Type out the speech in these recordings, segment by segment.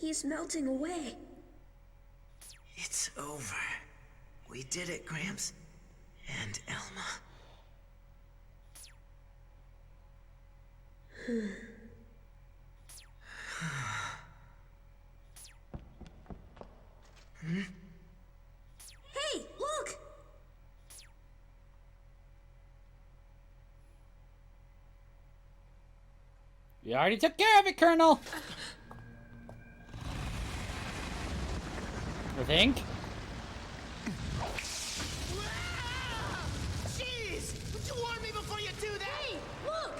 He's melting away. It's over. We did it, Gramps. And Elma. Hey, look! You already took care of it, Colonel. I think. Jeez! Would you warn me before you do that? Hey, look!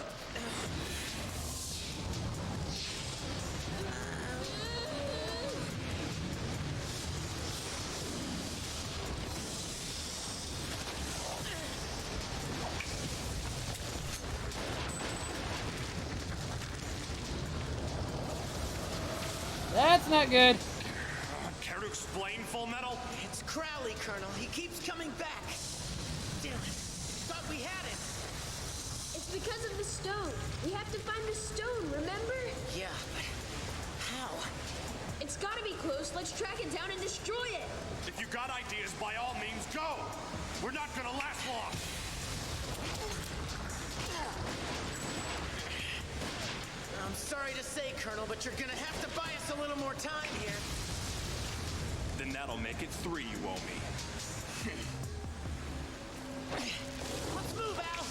That's not good. Care to explain, Fullmetal? It's Crowley, Colonel. He keeps coming back. Damn it. Thought we had it. It's because of the stone. We have to find the stone, remember? Yeah, but how? It's gotta be close. Let's track it down and destroy it. If you got ideas, by all means, go! We're not gonna last long! I'm sorry to say, Colonel, but you're gonna have to buy us a little more time here. Then that'll make it 3 you owe me. Let's move, Al.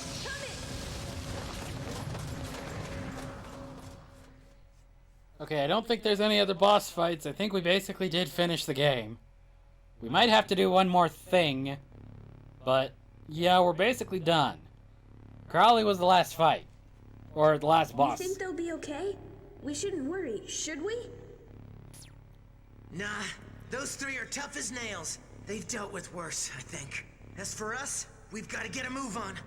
Okay, I don't think there's any other boss fights. I think we basically did finish the game. We might have to do one more thing, but yeah, we're basically done. Crowley was the last fight. Or the last boss. You think they'll be okay? We shouldn't worry, should we? Nah, those 3 are tough as nails. They've dealt with worse, I think. As for us, we've got to get a move on.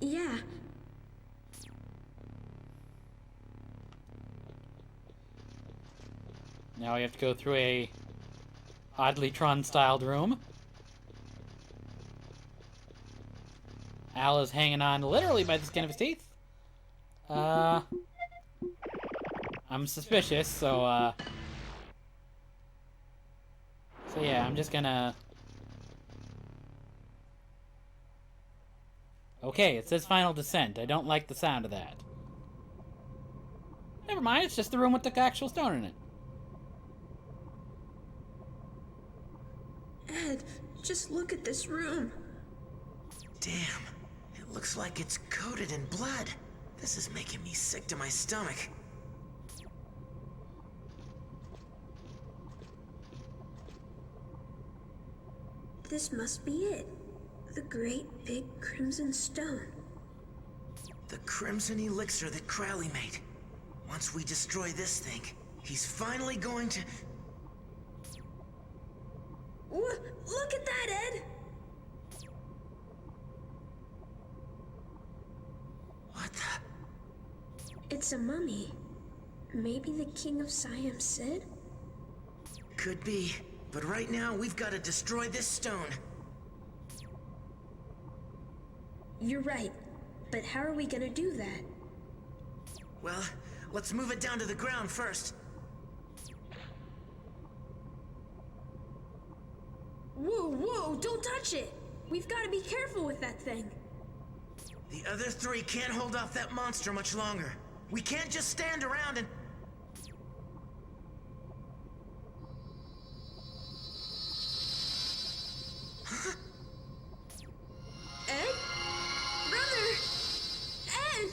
Yeah. Now we have to go through a oddly Tron-styled room. Al is hanging on literally by the skin of his teeth. I'm suspicious, so yeah, I'm just gonna... Okay, it says Final Descent. I don't like the sound of that. Never mind, it's just the room with the actual stone in it. Ed, just look at this room. Damn, it looks like it's coated in blood. This is making me sick to my stomach. This must be it. The great big crimson stone. The crimson elixir that Crowley made. Once we destroy this thing, he's finally going to... Look at that, Ed! What the... It's a mummy. Maybe the king of Siam Sid? Could be, but right now we've got to destroy this stone. You're right, but how are we gonna do that? Well, let's move it down to the ground first. Whoa, don't touch it! We've gotta be careful with that thing. The other 3 can't hold off that monster much longer. We can't just stand around and... Ed? Brother! Ed!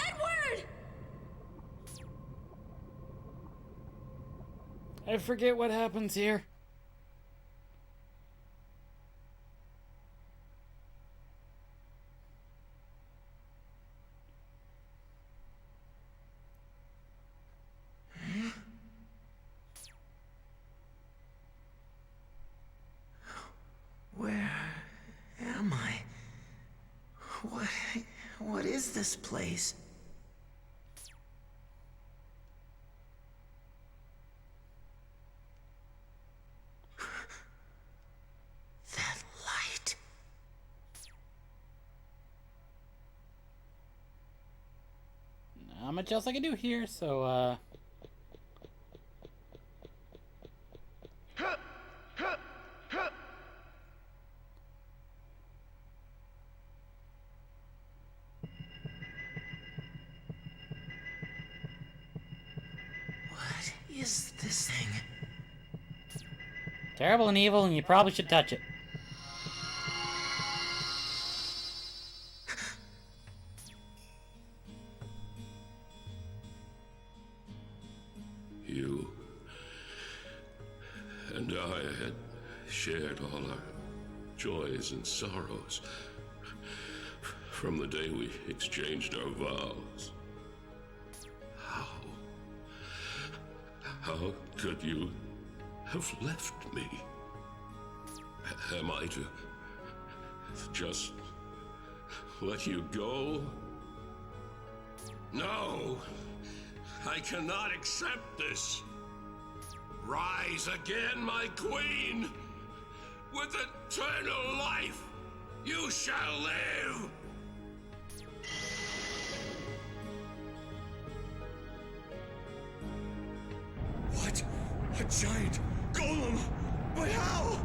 Edward! I forget what happens here. Where am I? What is this place? That light. I'm much else I can do here, so, What is this thing? terrible and evil, and you probably should touch it. You and I had shared all our joys and sorrows from the day we exchanged our vows. How could you have left me? Am I to just let you go? No! I cannot accept this! Rise again, my queen! With eternal life, you shall live! What? A giant golem? But how?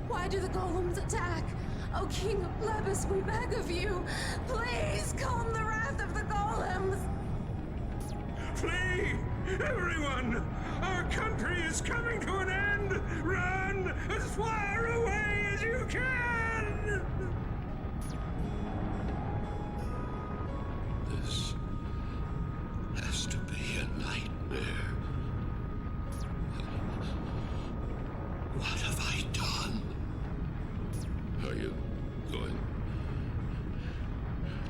Why do the golems attack? Oh, King Lebes, we beg of you, please calm the wrath of the golems! Flee! Everyone! Our country is coming to an end! Run as far away as you can! This has to be a nightmare. What have I done? Are you going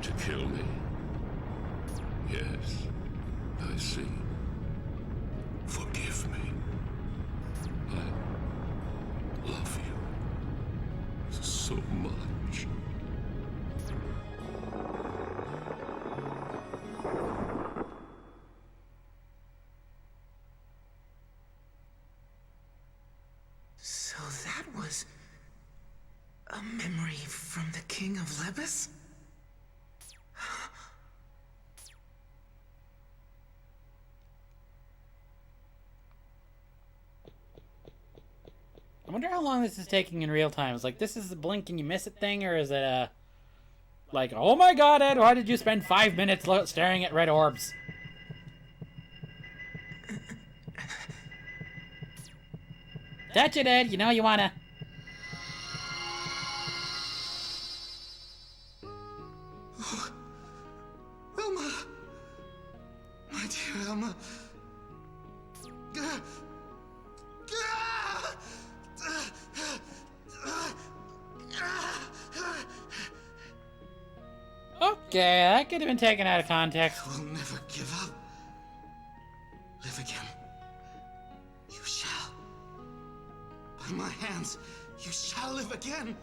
to kill me? Yes, I see. Forgive me. I love you so much. So that was a memory from the King of Lebes? I wonder how long this is taking in real time. It's like, this is the blink and you miss it thing, or is it a... like, oh my god, Ed, why did you spend 5 minutes staring at red orbs? Touch it, Ed, you know you wanna... Elma! My dear Elma! Okay, that could have been taken out of context. I will never give up. Live again. You shall. By my hands, you shall live again.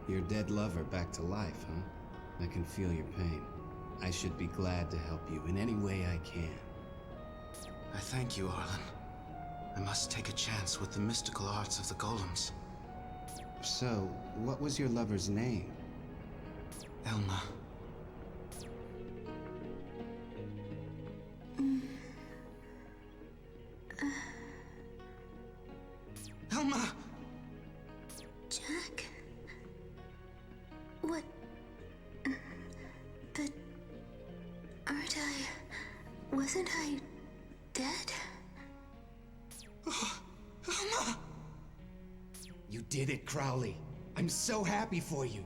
Your dead lover back to life, huh? I can feel your pain. I should be glad to help you in any way I can. I thank you, Arlen. I must take a chance with the mystical arts of the golems. So, what was your lover's name? Elma. Elma! Jack? What? But... aren't I... wasn't I... dead? Elma! You did it, Crowley. I'm so happy for you.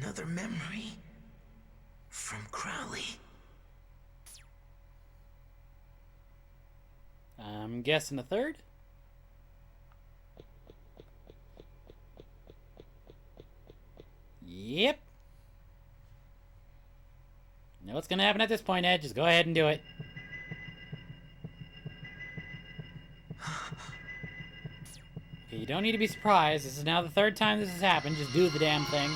Another memory from Crowley. I'm guessing a third? Yep. Know what's gonna happen at this point, Ed. Just go ahead and do it. Okay, you don't need to be surprised. This is now the third time this has happened. Just do the damn thing.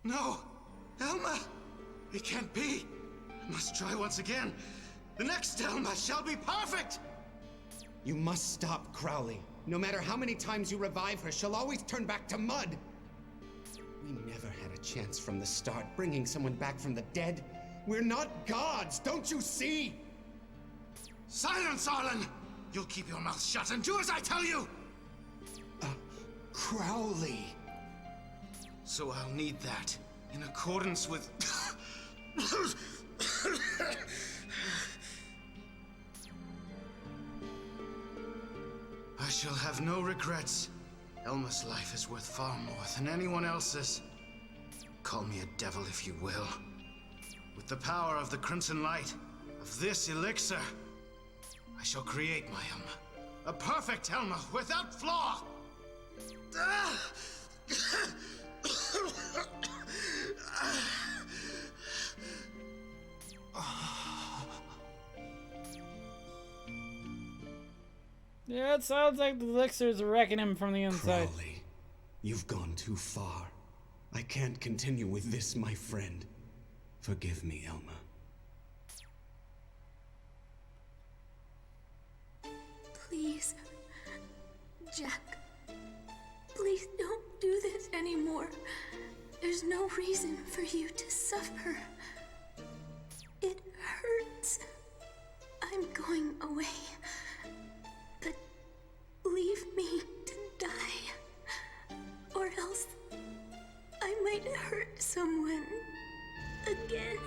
No! Elma! It can't be! I must try once again. The next Elma shall be perfect! You must stop Crowley. No matter how many times you revive her, she'll always turn back to mud. We never had a chance from the start, bringing someone back from the dead. We're not gods, don't you see? Silence, Arlen! You'll keep your mouth shut and do as I tell you! Crowley. So I'll need that, in accordance with... I shall have no regrets. Elma's life is worth far more than anyone else's. Call me a devil if you will. With the power of the Crimson Light, of this elixir, I shall create my Elma. A perfect Elma, without flaw! Yeah, it sounds like the elixir's wrecking him from the inside. Crowley, you've gone too far. I can't continue with this, my friend. Forgive me, Elma. Please, Jack. Please don't do this anymore. There's no reason for you to suffer. It hurts. I'm going away. But leave me to die. Or else I might hurt someone again.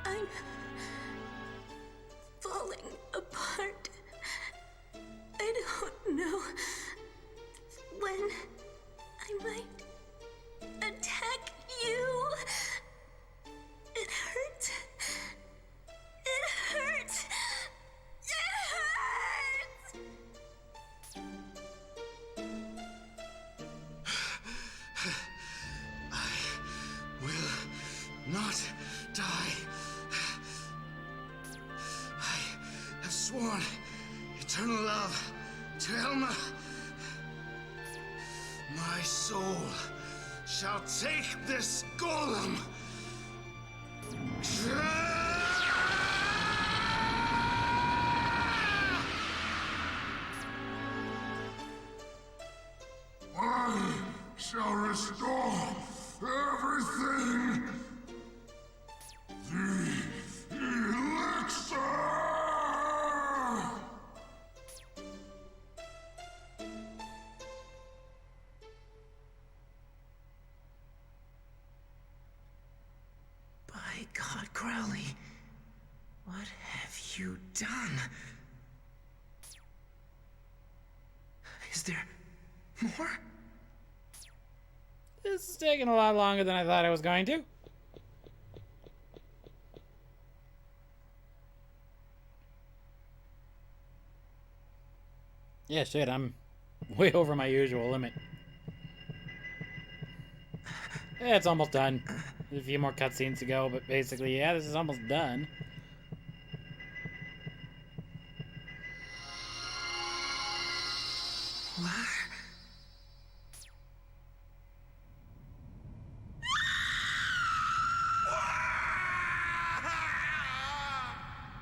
I'm falling apart. I don't know when I might attack you. It hurts. It hurts. It hurts. I will not die. I have sworn eternal love to Elma. My soul shall take this golem. I shall restore everything. The elixir! By God, Crowley, what have you done? Is there more? This is taking a lot longer than I thought it was going to. Yeah, shit, I'm way over my usual limit. Yeah, it's almost done. There's a few more cutscenes to go, but basically, yeah, this is almost done.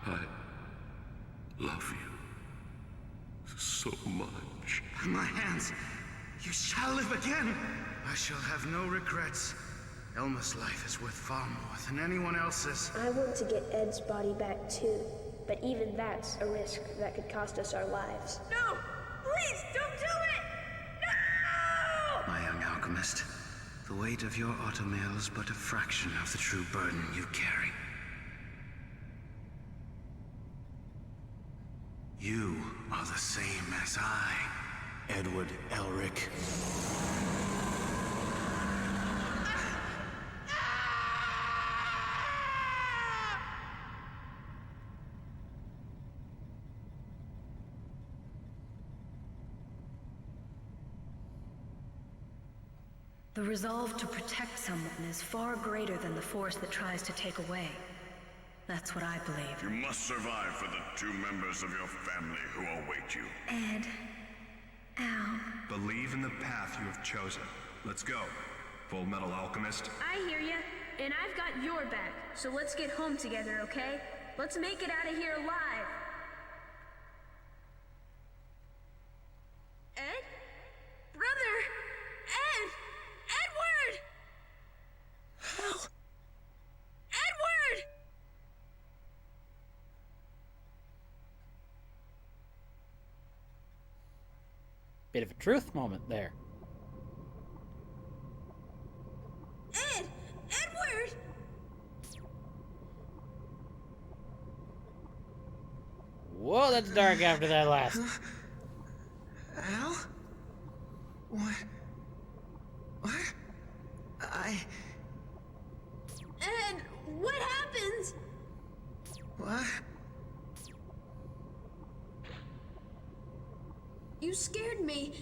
I love you so much. My hands, you shall live again. I shall have no regrets. Elma's life is worth far more than anyone else's. I want to get Ed's body back too, but even that's a risk that could cost us our lives. No! Please, don't do it! No! My young alchemist, the weight of your automail is but a fraction of the true burden you carry. You are the same as I, Edward Elric. The resolve to protect someone is far greater than the force that tries to take away. That's what I believe. You must survive for the 2 members of your family who await you. Ed. Al. Believe in the path you have chosen. Let's go. Fullmetal Alchemist. I hear ya, and I've got your back, so let's get home together, okay? Let's make it out of here alive. Ed? Brother! Ed! Edward! Hell. Edward! Bit of a truth moment there. Ed! Edward! Whoa, that's dark after that last. Al? What? Ed, what happened? What? You scared me.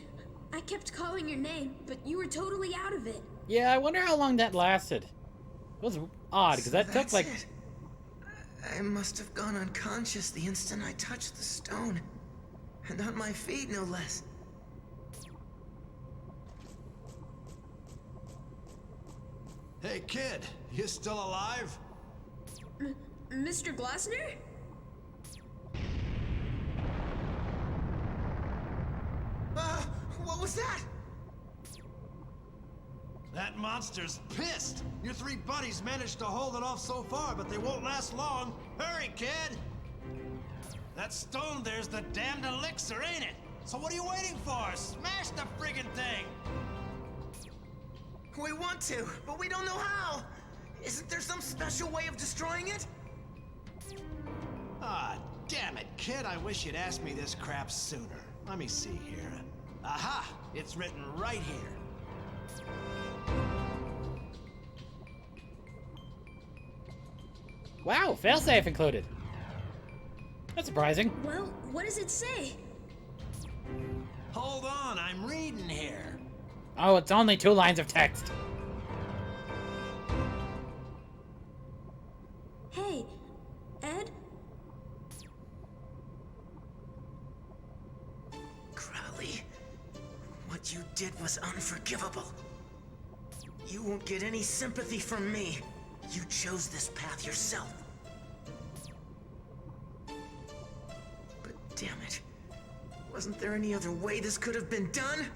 I kept calling your name, but you were totally out of it. Yeah, I wonder how long that lasted. It was odd, because that took like... It. I must have gone unconscious the instant I touched the stone. And on my feet, no less. Hey, kid, you still alive? Mr. Glossner? What was that? That monster's pissed! Your 3 buddies managed to hold it off so far, but they won't last long. Hurry, kid! That stone there's the damned elixir, ain't it? So what are you waiting for? Smash the friggin' thing! We want to, but we don't know how. Isn't there some special way of destroying it? Ah, damn it, kid. I wish you'd asked me this crap sooner. Let me see here. Aha! It's written right here. Wow, failsafe included. That's surprising. Well, what does it say? Hold on, I'm reading here. Oh, it's only 2 lines of text. Hey, Ed? Crowley, what you did was unforgivable. You won't get any sympathy from me. You chose this path yourself. But damn it, wasn't there any other way this could have been done?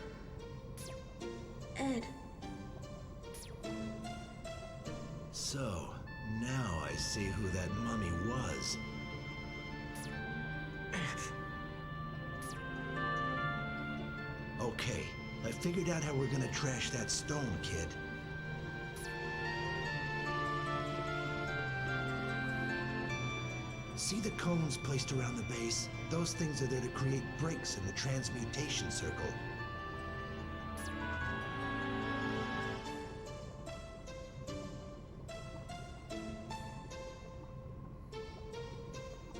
Ed. So, now I see who that mummy was. Okay, I figured out how we're gonna trash that stone, kid. See the cones placed around the base? Those things are there to create breaks in the transmutation circle.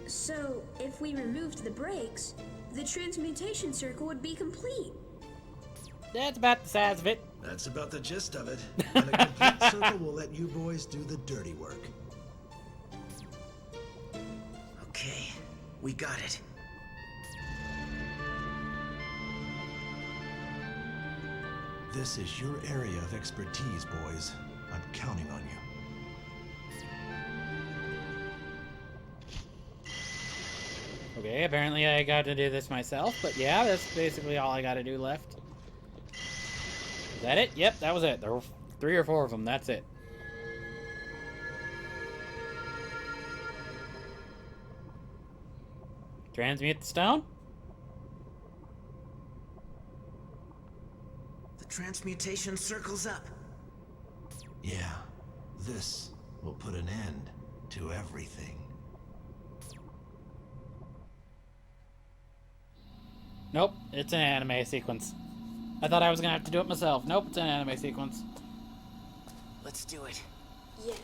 So, if we removed the breaks, the transmutation circle would be complete. That's about the size of it. That's about the gist of it. And a complete circle will let you boys do the dirty work. Okay, we got it. This is your area of expertise, boys. I'm counting on you. Okay, apparently I got to do this myself, but yeah, that's basically all I got to do left. Is that it? Yep, that was it. There were 3 or 4 of them. That's it. Transmute the stone? The transmutation circle's up. Yeah, this will put an end to everything. Nope, it's an anime sequence. I thought I was gonna have to do it myself. Nope, it's an anime sequence. Let's do it. Yeah.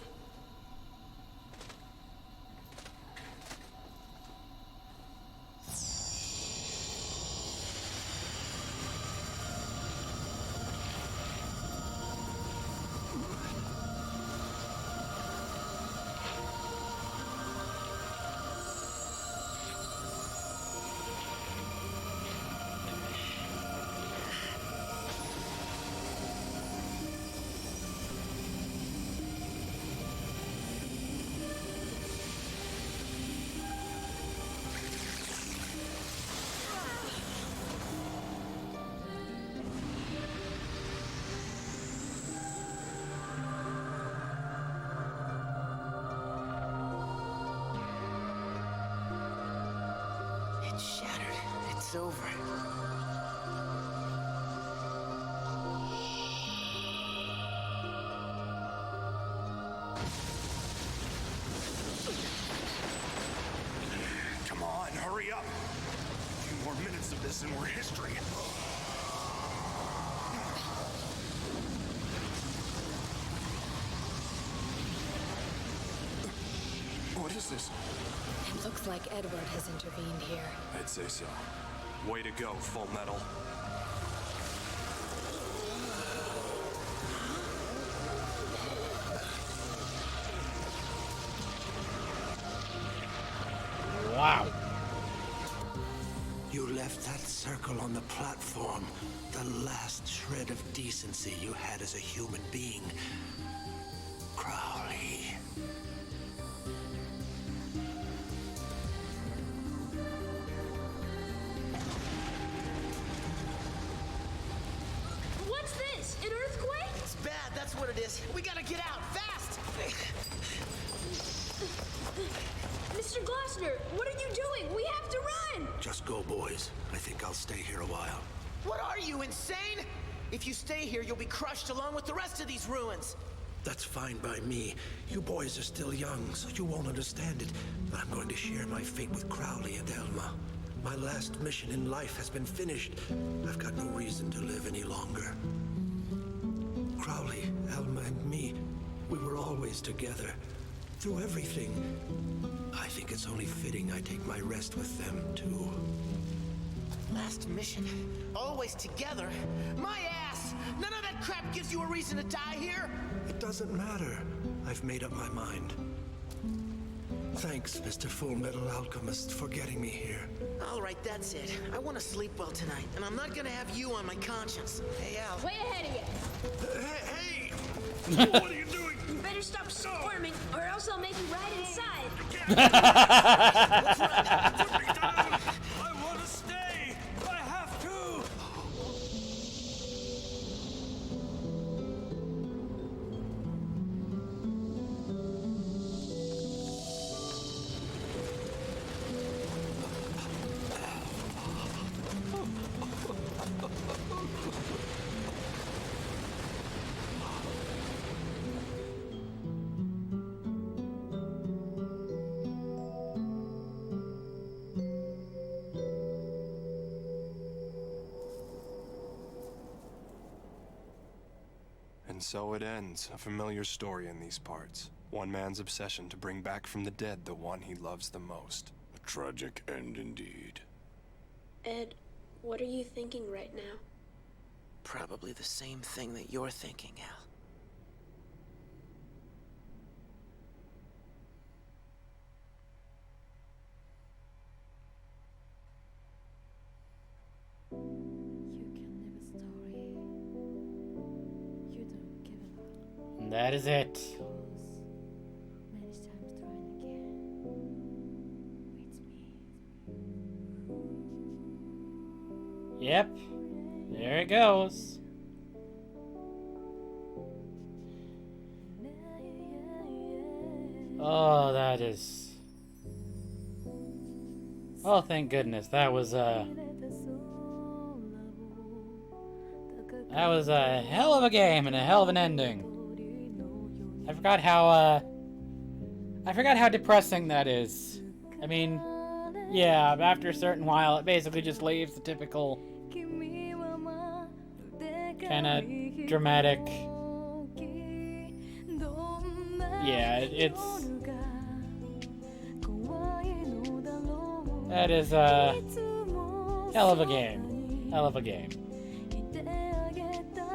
it's over. Come on, hurry up. A few more minutes of this and we're history. What is this? It looks like Edward has intervened here. I'd say so. Way to go, Fullmetal. Wow. You left that circle on the platform, the last shred of decency you had as a human being. Crowley. What's this? An earthquake? It's bad, that's what it is. We gotta get out, fast! Mr. Glossner, what are you doing? We have to run! Just go, boys. I think I'll stay here a while. What are you, insane? If you stay here, you'll be crushed along with the rest of these ruins. That's fine by me. You boys are still young, so you won't understand it. But I'm going to share my fate with Crowley and Elma. My last mission in life has been finished. I've got no reason to live any longer. Crowley, Elma, and me, we were always together. Through everything. I think it's only fitting I take my rest with them, too. Last mission? Always together? My ass! None of that crap gives you a reason to die here? It doesn't matter. I've made up my mind. Thanks, Mr. Fullmetal Alchemist, for getting me here. All right, that's it. I want to sleep well tonight, and I'm not gonna have you on my conscience. Hey, Al. Way ahead of you. Hey! What are you doing? You better stop squirming, or else I'll make you ride inside. Put me down! I want to stay! I have to! And so it ends, a familiar story in these parts. One man's obsession to bring back from the dead the one he loves the most. A tragic end indeed. Ed, what are you thinking right now? Probably the same thing that you're thinking, Al. And that is it. Yep. There it goes. Oh, that is... Oh, thank goodness. That was a hell of a game and a hell of an ending. I forgot how depressing that is. I mean, yeah, after a certain while, it basically just leaves the typical kind of dramatic. Yeah, that is a hell of a game. Hell of a game.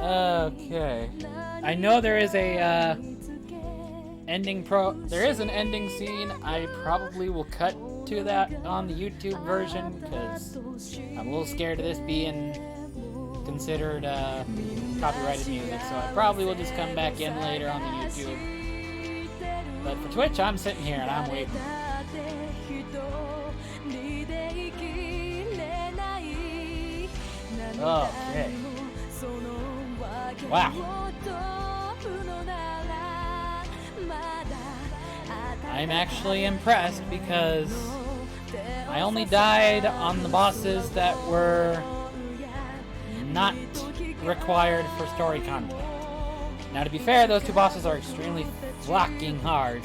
Okay. I know there is a there is an ending scene. I probably will cut to that on the YouTube version because I'm a little scared of this being considered copyrighted music, so I probably will just come back in later on the YouTube. But for Twitch, I'm sitting here and I'm waiting. Okay. Wow. I'm actually impressed because I only died on the bosses that were not required for story content. Now, to be fair, those two bosses are extremely fucking hard.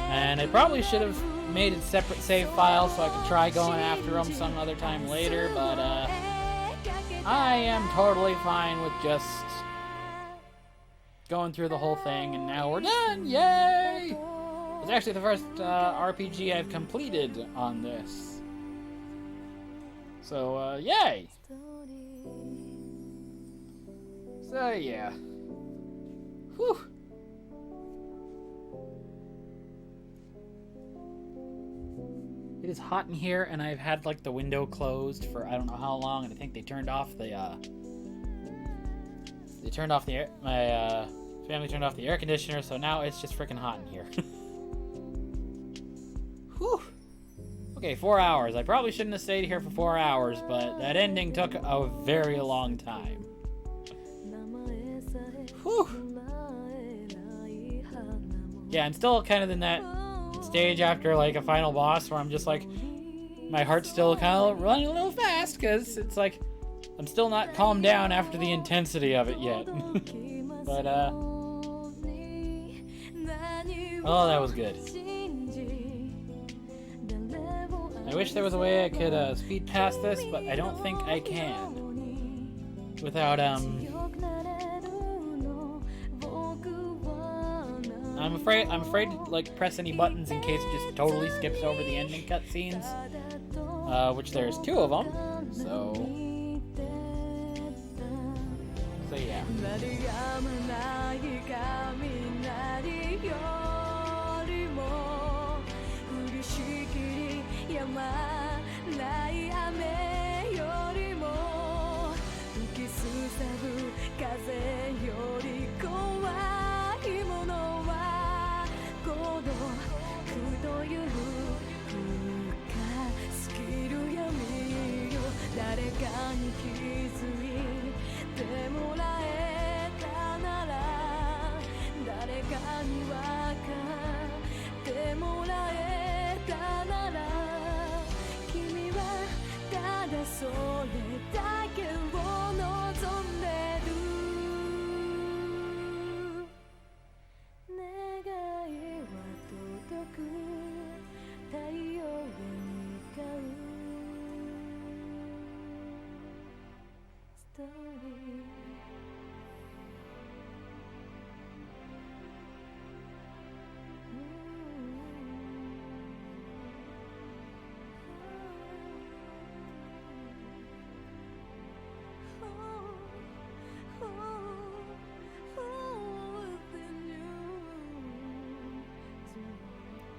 And I probably should have made a separate save file so I could try going after them some other time later, but I am totally fine with just going through the whole thing, and now we're done! Yay! It's actually the first RPG I've completed on this. So, yay! So, yeah. Whew! It is hot in here, and I've had, like, the window closed for I don't know how long, and I think they turned off the, air, my, family turned off the air conditioner, so now it's just freaking hot in here. Whew! Okay, 4 hours. I probably shouldn't have stayed here for 4 hours, but that ending took a very long time. Whew! Yeah, I'm still kind of in that stage after, like, a final boss where I'm just, like, my heart's still kind of running a little fast, because it's, like, I'm still not calmed down after the intensity of it yet. But, oh, that was good. I wish there was a way I could, speed past this, but I don't think I can. Without, I'm afraid to, like, press any buttons in case it just totally skips over the ending cutscenes. Which there's 2 of them, so yeah.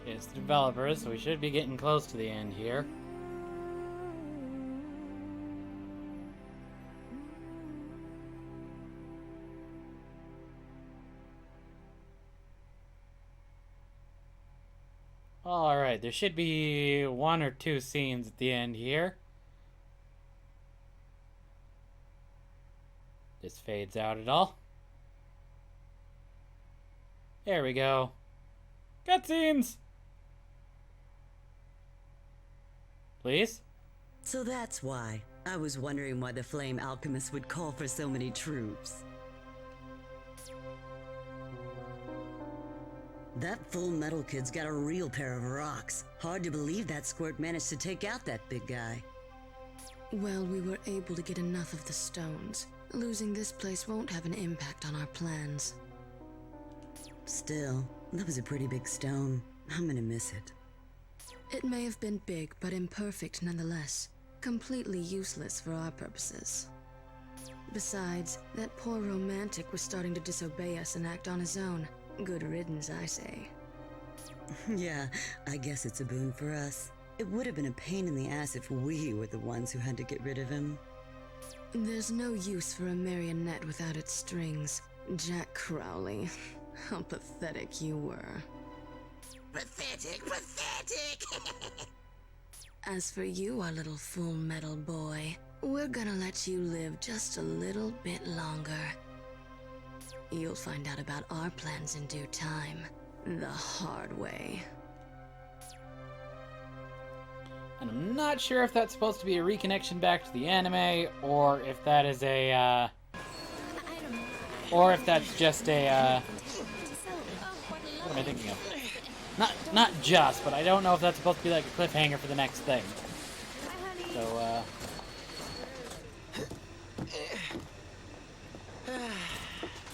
It's the developers, so we should be getting close to the end here. Alright, there should be 1 or 2 scenes at the end here. This fades out at all. There we go. Cutscenes! Please? So that's why. I was wondering why the Flame Alchemist would call for so many troops. That Fullmetal kid's got a real pair of rocks. Hard to believe that squirt managed to take out that big guy. Well, we were able to get enough of the stones. Losing this place won't have an impact on our plans. Still, that was a pretty big stone. I'm gonna miss it. It may have been big, but imperfect nonetheless. Completely useless for our purposes. Besides, that poor romantic was starting to disobey us and act on his own. Good riddance, I say. Yeah, I guess it's a boon for us. It would have been a pain in the ass if we were the ones who had to get rid of him. There's no use for a marionette without its strings. Jack Crowley, how pathetic you were. Pathetic, pathetic! As for you, our little Fullmetal boy, we're gonna let you live just a little bit longer. You'll find out about our plans in due time. The hard way. And I'm not sure if that's supposed to be a reconnection back to the anime, or if that is a, or if that's just a, what am I thinking of? Not just, but I don't know if that's supposed to be like a cliffhanger for the next thing. So,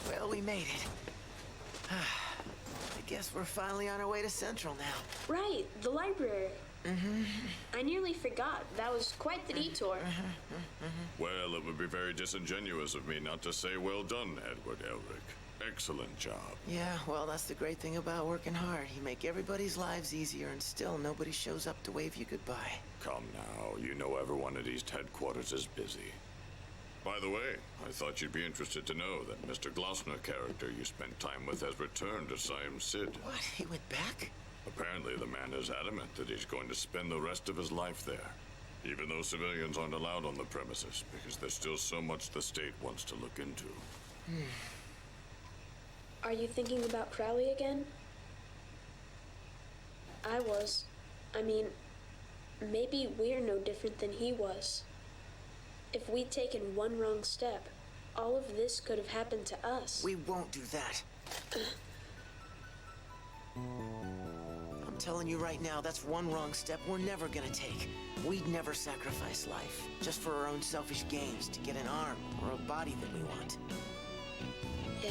Well, we made it. I guess we're finally on our way to Central now. Right, the library. I nearly forgot. That was quite the detour. Well, it would be very disingenuous of me not to say well done, Edward Elric. Excellent job. Yeah, well, that's the great thing about working hard. You make everybody's lives easier, and still nobody shows up to wave you goodbye. Come now, you know everyone at East Headquarters is busy. By the way, I thought you'd be interested to know that Mr. Glossner character you spent time with has returned as Siam Sid. What? He went back? Apparently, the man is adamant that he's going to spend the rest of his life there, even though civilians aren't allowed on the premises, because there's still so much the state wants to look into. Are you thinking about Crowley again? I was. I mean, maybe we're no different than he was. If we'd taken one wrong step, all of this could have happened to us. We won't do that. I'm telling you right now, that's one wrong step we're never gonna take. We'd never sacrifice life, just for our own selfish gains, to get an arm or a body that we want. Yeah.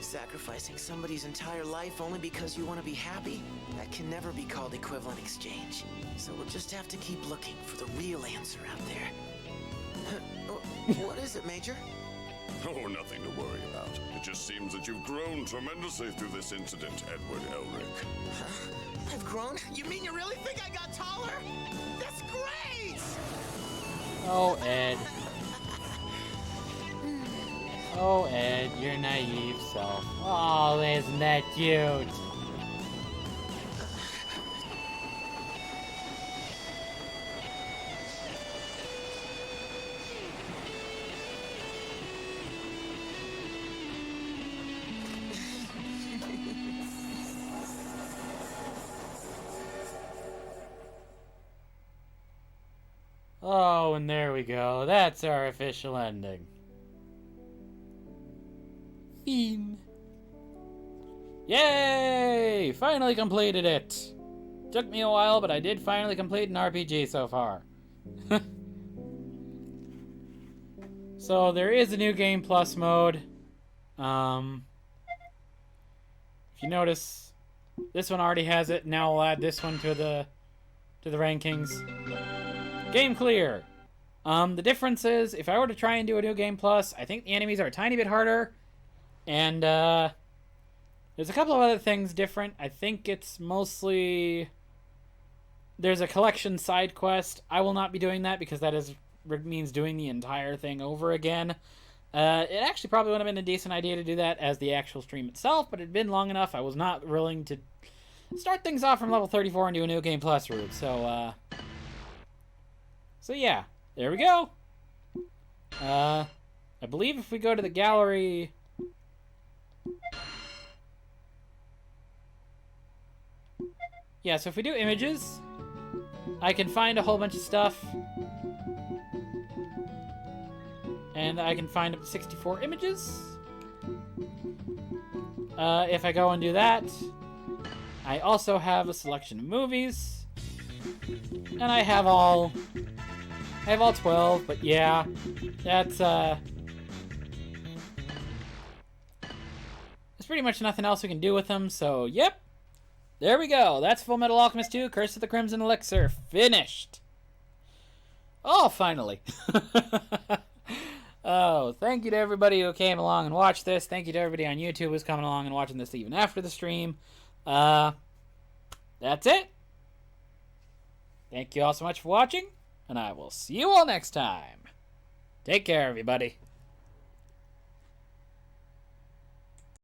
Sacrificing somebody's entire life only because you want to be happy? That can never be called equivalent exchange. So we'll just have to keep looking for the real answer out there. What is it, Major? Oh, nothing to worry about. It just seems that you've grown tremendously through this incident, Edward Elric. Huh? I've grown? You mean you really think I got taller? That's great! oh, Ed. Oh, Ed, your naive self. Oh, isn't that cute? Oh, and there we go. That's our official ending. Fiend. Yay! Finally completed it! Took me a while, but I did finally complete an RPG so far. So there is a new game plus mode. If you notice, this one already has it. Now we'll add this one to the rankings. Game clear. The difference is, if I were to try and do a new game plus, I think the enemies are a tiny bit harder. And, there's a couple of other things different. I think it's mostly... There's a collection side quest. I will not be doing that because that means doing the entire thing over again. It actually probably would have been a decent idea to do that as the actual stream itself, but it had been long enough. I was not willing to start things off from level 34 and do a new game plus route. So yeah, there we go. I believe if we go to the gallery... Yeah, so if we do images, I can find a whole bunch of stuff. And I can find up to 64 images. If I go and do that, I also have a selection of movies. And I have all 12, but yeah, that's, there's pretty much nothing else we can do with them, so yep. There we go. That's Fullmetal Alchemist 2, Curse of the Crimson Elixir. Finished. Oh, finally. Oh, thank you to everybody who came along and watched this. Thank you to everybody on YouTube who's coming along and watching this even after the stream. That's it. Thank you all so much for watching, and I will see you all next time. Take care, everybody.